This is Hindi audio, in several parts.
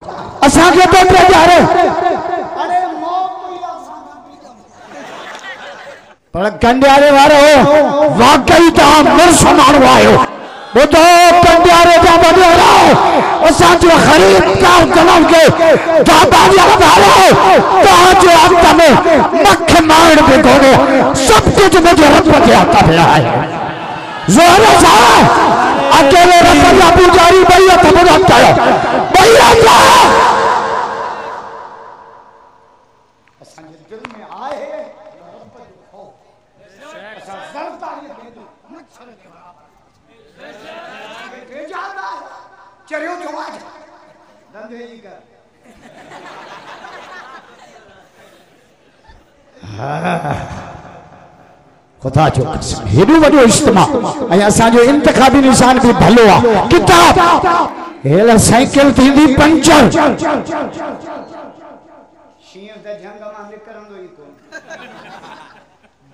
असा के तो जा रहे पर कंडियारे वारो वाकई ता मुर्स मानो आयो वो तो कंडियारे जा बने रहो असा जो खरीददार जनाब के दादा जी वारो ता जो आता में मख मार पे गोने सब कुछ मुझे रब के आता है जोर से अकेले रब का पुजारी भैया तो बुलाता है भैया दिल में आए चरियो जो आज धंधे ही कर खुदा जो कसम हेडू वडो इज्तिमा ऐं असांजो इंतखाबी निशान भी भलो आ किताब हेला साइकिल थींदी पंचर शींह द जंग मां निकरंदो ई कोन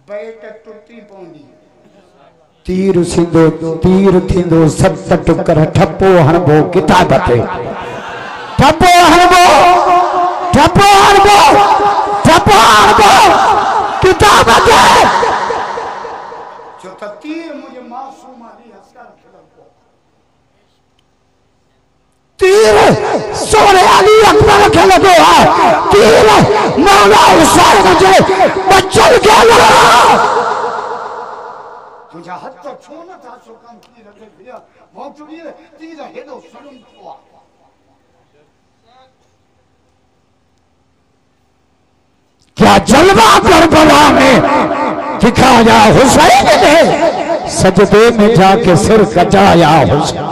बैट टुटी पवंदी तीर थींदो सत टुकर ठपो हणबो किताब ते ठपो हणबो किताब ते जो त तीर मुझे मासूम अली असकर खिलको तीर सोने अली अकबर के लगो है तीर मौला हुसैन मुझे बच्चन के लगा तुझा हथ तो छो न था सो कम की रखे भैया मौजूदी तीर हेडो सलम हुआ क्या जलवा करबला में दिखाया हुसैन ने सजदे में जाके सिर कचाया हुसैन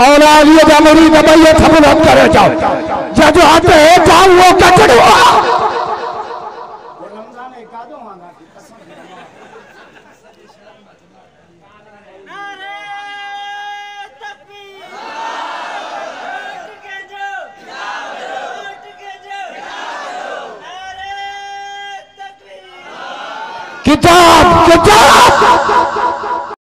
मौला अली दा मुरीद भैया थबलो करे जाओ जजो आते जाओ वो कचड़वा रमजान एकादो मांगा की कसम किताब